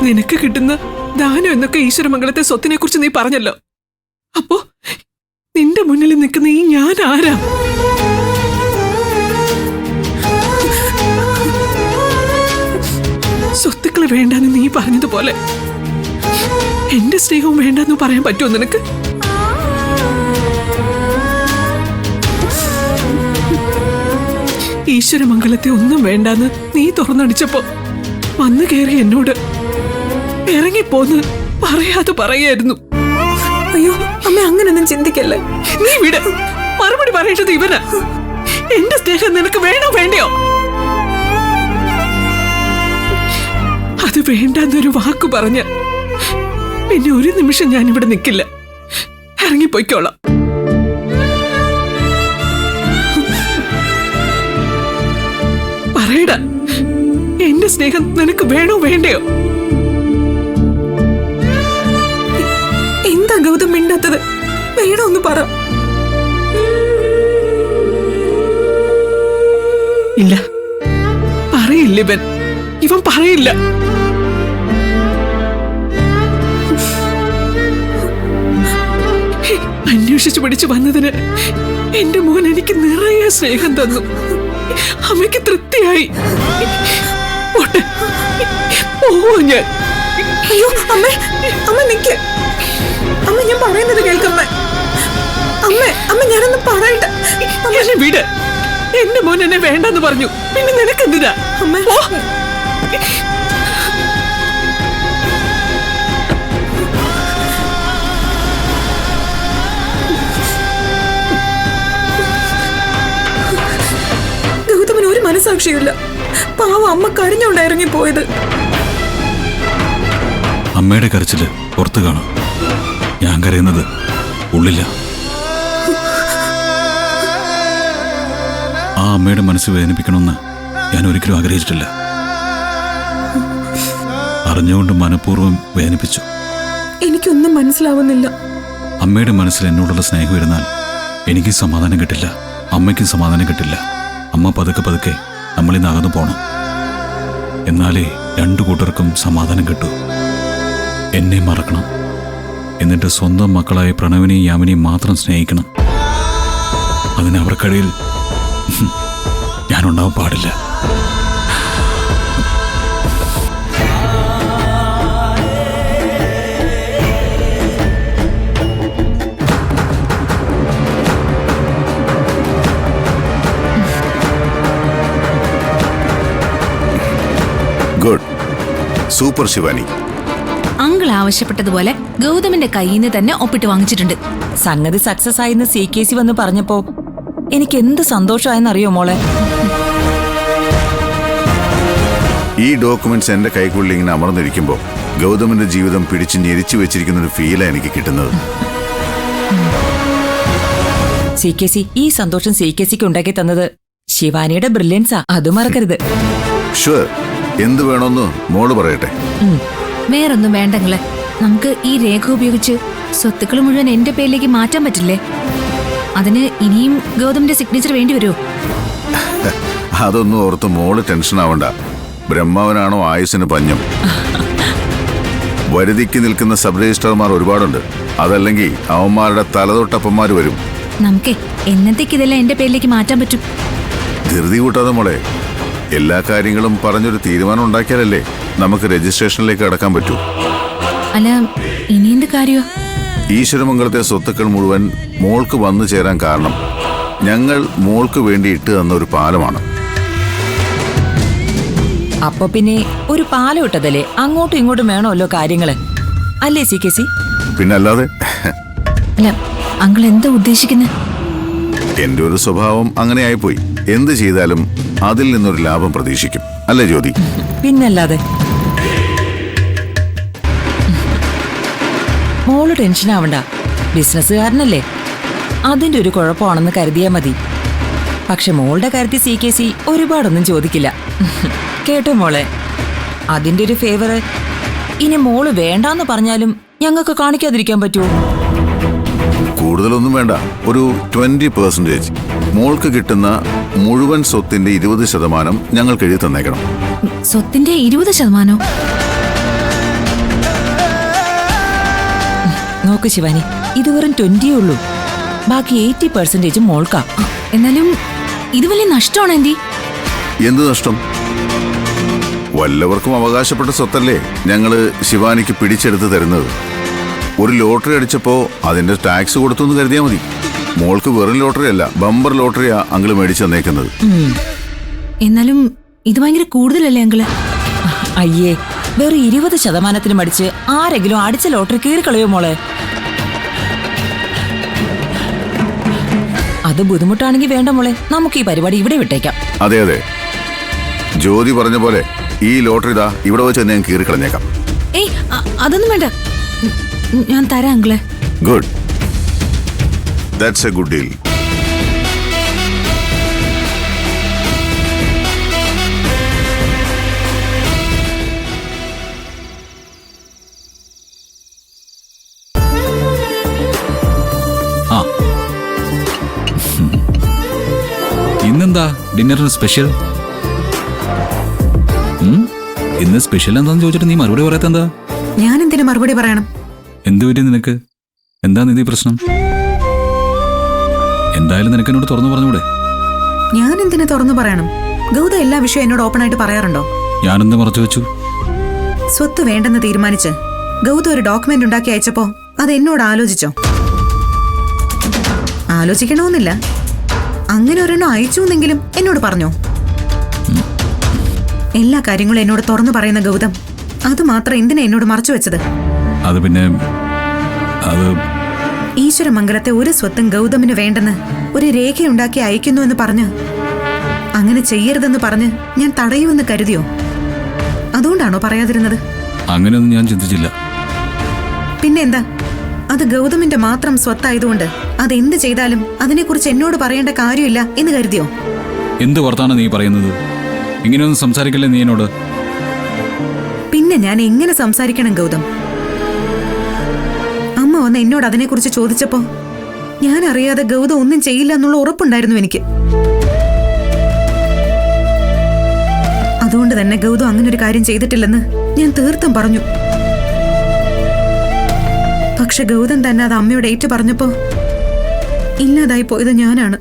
നിനക്ക് കിട്ടുന്ന ദാനം എന്നൊക്കെ ഈശ്വരമംഗലത്തെ സ്വത്തിനെ കുറിച്ച് നീ പറഞ്ഞല്ലോ. അപ്പോ നിന്റെ മുന്നിൽ നിൽക്കുന്ന ഈ ഞാൻ ആരാ? സ്വത്തുക്കൾ വേണ്ടെന്ന് നീ പറഞ്ഞതുപോലെ എന്റെ സ്നേഹവും വേണ്ടെന്ന് പറയാൻ പറ്റുമോ നിനക്ക്? ഈശ്വരമംഗലത്തെ ഒന്നും വേണ്ടെന്ന് നീ തുറന്നടിച്ചപ്പോ വന്നു കയറി എന്നോട് ഇറങ്ങിപ്പോന്ന് പറയാതെ പറയായിരുന്നു. അയ്യോ അമ്മ, അങ്ങനൊന്നും ചിന്തിക്കല്ലേ. നീ വിട്. മറുപടി പറയേണ്ടത് ഇവനാ. എന്റെ സ്നേഹം നിനക്ക് വേണോ വേണ്ടയോ? അത് വേണ്ടെന്നൊരു വാക്ക് പറഞ്ഞ പിന്നെ ഒരു നിമിഷം ഞാനിവിടെ നിൽക്കില്ല. ഇറങ്ങിപ്പോയിക്കോളാം. പറയടാ, എന്റെ സ്നേഹം നിനക്ക് വേണോ വേണ്ടയോ? എന്താ ഗൗതം മിണ്ടാത്തത്? വേണോന്ന് പറ. ഇല്ല, പറയില്ല ഇവൻ പറയില്ല. അന്വേഷിച്ചു പിടിച്ചു വന്നതിന് എന്റെ മോൻ എനിക്ക് നിറയെ സ്നേഹം തന്നു. അമ്മയ്ക്ക് തൃപ്തിയായി. പോവോ ഞാൻ? അയ്യോ അമ്മ, അമ്മ നിക്ക്. അമ്മ, ഞാൻ പറയുന്നത് കേൾക്കമ്മ. അമ്മ അമ്മ ഞാനൊന്ന് പറയട്ടെ. എന്നെ വിട്. എന്റെ മോൻ എന്നെ വേണ്ടെന്ന് പറഞ്ഞു. പിന്നെ നിനക്കെന്തിനാ? അമ്മ ഗൗതമന് ഒരു മനസാക്ഷിയില്ല. പാവ അമ്മ കരഞ്ഞോണ്ട് ഇറങ്ങിപ്പോയത്. അമ്മയുടെ കരച്ചില് പുറത്തു കാണും. ഞാൻ കരയുന്നത് ഉള്ളില്ല. ആ അമ്മയുടെ മനസ്സ് വേദനിപ്പിക്കണമെന്ന് ഞാൻ ഒരിക്കലും ആഗ്രഹിച്ചിട്ടില്ല. അറിഞ്ഞുകൊണ്ട് മനഃപൂർവ്വം വേദനിപ്പിച്ചു. എനിക്കൊന്നും മനസ്സിലാവുന്നില്ല. അമ്മയുടെ മനസ്സിൽ എന്നോടുള്ള സ്നേഹം ഇരുന്നാൽ എനിക്ക് സമാധാനം കിട്ടില്ല, അമ്മയ്ക്കും സമാധാനം കിട്ടില്ല. അമ്മ പതുക്കെ പതുക്കെ നമ്മളിന്ന് അകന്നു പോണം. എന്നാലേ രണ്ടു കൂട്ടർക്കും സമാധാനം കിട്ടൂ. എന്നെ മറക്കണം, എന്നിട്ട് സ്വന്തം മക്കളായ പ്രണവിനെയും യാമിനെയും മാത്രം സ്നേഹിക്കണം. അതിന് അവർക്കിടയിൽ ഞാനുണ്ടാവാൻ പാടില്ല. Good, super Shivani. അങ്കിൾ ആവശ്യപ്പെട്ടതുപോലെ ഗൗതമിന്റെ കയ്യിൽ നിന്ന് തന്നെ ഒപ്പിട്ട് വാങ്ങിച്ചിട്ടുണ്ട്. സംഗതി സക്സസ് ആയിന്ന് CKC വന്ന് പറഞ്ഞപ്പോ എനിക്ക് എന്ത് സന്തോഷമായെന്നറിയോ മോളെ. ഈ ഡോക്യുമെന്റ്സ് എന്റെ കൈക്കുള്ളിൽ ഇങ്ങനെ അമർന്നിരിക്കുമ്പോ ഗൗതമിന്റെ ജീവിതം പിടിച്ച് ഞെരിച്ചു വെച്ചിരിക്കുന്ന ഒരു ഫീലാണ് എനിക്ക് കിട്ടുന്നത്. CKC ഈ സന്തോഷം CKCക്ക് ഉണ്ടാക്കി തന്നത് ശിവാനിയുടെ ബ്രില്യൻസാ, അത് മറക്കരുത്. ഷുവർ. എന്ത് വേണമെന്ന് മോള് പറയട്ടെ. വേറൊന്നും വേണ്ടെങ്കില് നമുക്ക് ഈ രേഖ ഉപയോഗിച്ച് സ്വത്തുക്കൾ മുഴുവൻ എന്റെ പേരിലേക്ക് മാറ്റാൻ പറ്റില്ലേ? അതിന് ഇനിയും ഗൗതമിന്റെ സിഗ്നേച്ചർ വേണ്ടി വരുമോ? അതൊന്നും ഓർത്ത് മോള് ടെൻഷൻ ആവണ്ട. ബ്രഹ്മാവനാണോ ആയുസിന് പഞ്ഞം. വരുതിക്ക് നിൽക്കുന്ന സബ് രജിസ്ട്രാർമാർ ഒരുപാടുണ്ട്. അതല്ലെങ്കിൽ അവന്മാരുടെ തലതൊട്ടപ്പന്മാർ വരും. നമുക്ക് എന്നത്തേക്ക് ഇതെല്ലാം എന്റെ പേരിലേക്ക് മാറ്റാൻ പറ്റും? ധൃതി കൂട്ടാതെ മോളെ. എല്ലാ കാര്യങ്ങളും പറഞ്ഞൊരു തീരുമാനം ഉണ്ടാക്കിയാലല്ലേ നമുക്ക് രജിസ്ട്രേഷനിലേക്ക് കടക്കാൻ പറ്റൂ. അല്ല, ഇനി എന്ത് കാര്യോ? ഈശ്വരമംഗലത്തെ സ്വത്തുക്കൾ മുഴുവൻ മോൾക്ക് വന്നു ചേരാൻ കാരണം ഞങ്ങൾ മോൾക്ക് വേണ്ടി ഇട്ട് തന്ന ഒരു പാലമാണ്. അപ്പൊ പിന്നെ ഒരു പാലം ഇട്ടതല്ലേ, അങ്ങോട്ടും ഇങ്ങോട്ടും വേണമല്ലോ കാര്യങ്ങള്, അല്ലേ CKC? പിന്നല്ലാതെ. അല്ല, അങ്കിൾ എന്താ ഉദ്ദേശിക്കുന്നത്? എന്റെ ഒരു സ്വഭാവം അങ്ങനെ ആയിപ്പോയി. എന്ത് ചെയ്താലും അതിൽ നിന്നൊരു ലാഭം പ്രതീക്ഷിക്കും, അല്ലേ ജ്യോതി? പിന്നല്ലാതെ. മോള് ടെൻഷൻ ആവണ്ട, ബിസിനസ്സുകാരനല്ലേ, അതിന്റെ ഒരു കുഴപ്പമാണെന്ന് കരുതിയാ മതി. പക്ഷെ മോളുടെ കാര്യത്തിൽ CKC ഒരുപാടൊന്നും ചോദിക്കില്ല. കേട്ടോ മോളെ, അതിന്റെ ഒരു ഫേവർ ഇനി മോള് വേണ്ടാന്ന് പറഞ്ഞാലും ഞങ്ങൾക്ക് കാണിക്കാതിരിക്കാൻ പറ്റുമോ? കൂടുതലൊന്നും വേണ്ട, ഒരു 20% മോൾക്ക് കിട്ടുന്ന മുഴുവൻ സ്വത്തിന്റെ 20% ഞങ്ങൾക്ക് എഴുതി തന്നേക്കണം. സ്വത്തിന്റെ 20%? നോക്ക് ശിവാനി, ഇത് വെറും 20 ഉള്ളൂ. ബാക്കി 80% മോൾക്കാ. എന്നാലും ഇത് വലിയ നഷ്ടമാണ് ആന്റി. എന്ത് നഷ്ടം? വല്ലവർക്കും അവകാശപ്പെട്ട സ്വത്തല്ലേ ഞങ്ങള് ശിവാനിക്ക് പിടിച്ചെടുത്ത് തരുന്നത്. ഒരു ലോട്ടറി അടിച്ചപ്പോ അതിന്റെ ടാക്സ് കൊടുത്തു എന്ന് കരുതിയാൽ മതി. മോൾക്ക് വെറും ലോട്ടറി അല്ല, ബമ്പർ ലോട്ടറിയാ അങ്കിള് മേടിച്ചു തന്നേക്കുന്നത്. എന്നാലും ഇത് ഭയങ്കര കൂടുതലല്ലേ അങ്കിള്? അയ്യേ, വെറും 20% മടിച്ച് ആരെങ്കിലും അടിച്ച ലോട്ടറി കീറിക്കളയോ മോളെ? അത് ബുദ്ധിമുട്ടാണെങ്കിൽ വേണ്ട മോളെ, നമുക്ക് ഈ പരിപാടി ഇവിടെ വിട്ടേക്കാം. അതെ അതെ, ജ്യോതി പറഞ്ഞ പോലെ ഈ ലോട്ടറി ഇതാ ഇവിടെ വെച്ച് തന്നെ ഞാൻ കീറിക്കളഞ്ഞേക്കാം. ഏയ് അതൊന്നും വേണ്ട, ഞാൻ തരാം അങ്കിളെ. Good, that's A good deal. ആ, ഇന്നെന്താ ഡിന്നറിന് സ്പെഷ്യൽ? ഇന്ന് സ്പെഷ്യൽ എന്താന്ന് ചോദിച്ചിട്ട് നീ മറുപടി പറയാത്ത എന്താ? ഞാൻ എന്തിനു മറുപടി പറയണം? എന്ത് പറ്റി നിനക്ക്? എന്താ നിധി പ്രശ്നം? എന്തായാലും നിനക്ക് എന്നോട് തുറന്നു പറഞ്ഞൂടെ? ഞാൻ എന്തിനു തുറന്നു പറയണം? ഗൗത എല്ലാ വിഷയം എന്നോട് ഓപ്പൺ ആയിട്ട് പറയാറുണ്ടോ? ഞാനെന്ത് മറച്ചു വെച്ചു? സ്വത്ത് വേണ്ടെന്ന് തീരുമാനിച്ച് ഗൗത ഒരു ഡോക്യുമെന്റ് ഉണ്ടാക്കി അയച്ചപ്പോ അത് എന്നോട് ആലോചിച്ചോ? ആലോചിക്കണമെന്നില്ല, അങ്ങനെ ഒരെണ്ണം അയച്ചു എന്നെങ്കിലും എന്നോട് പറഞ്ഞോ? എല്ലാ കാര്യങ്ങളും എന്നോട് തുറന്നു പറയുന്ന ഗൗതം അത് മാത്രം എന്തിനാ എന്നോട് മറച്ചു വെച്ചത്? അത് പിന്നെ അത് ഈശ്വരമംഗലത്തെ ഒരു സ്വത്തും ഗൗതമിന് വേണ്ടെന്ന് ഒരു രേഖയുണ്ടാക്കി അയക്കുന്നു എന്ന് പറഞ്ഞ് അങ്ങനെ ചെയ്യരുതെന്ന് പറഞ്ഞ് ഞാൻ തടയുമെന്ന് കരുതിയോ? അതുകൊണ്ടാണോ പറയാതിരുന്നത്? അങ്ങനെയൊന്നും ഞാൻ ചിന്തിച്ചില്ല. പിന്നെന്താ, അത് ഗൗതമിന്റെ മാത്രം സ്വത്തായതുകൊണ്ട് അതെന്ത് ചെയ്താലും അതിനെക്കുറിച്ച് എന്നോട് പറയേണ്ട കാര്യമില്ല എന്ന് കരുതിയോ? എന്ത് പുറത്താണ് നീ പറയുന്നത്? ഇങ്ങനെയൊന്നും സംസാരിക്കല്ലേ നീ എന്നോട്? പിന്നെ ഞാൻ എങ്ങനെ സംസാരിക്കണം ഗൗതം? അമ്മ വന്ന് എന്നോട് അതിനെക്കുറിച്ച് ചോദിച്ചപ്പോ ഞാൻ അറിയാതെ ഗൗതം ഒന്നും ചെയ്യില്ല എന്നുള്ള ഉറപ്പുണ്ടായിരുന്നു എനിക്ക്. അതുകൊണ്ട് തന്നെ ഗൗതം അങ്ങനെ ഒരു കാര്യം ചെയ്തിട്ടില്ലെന്ന് ഞാൻ തീർത്തും പറഞ്ഞു. പക്ഷെ ഗൗതം തന്നെ അത് അമ്മയോട് ഏറ്റു പറഞ്ഞപ്പോ ഇല്ലാതായി പോയത് ഞാനാണ്.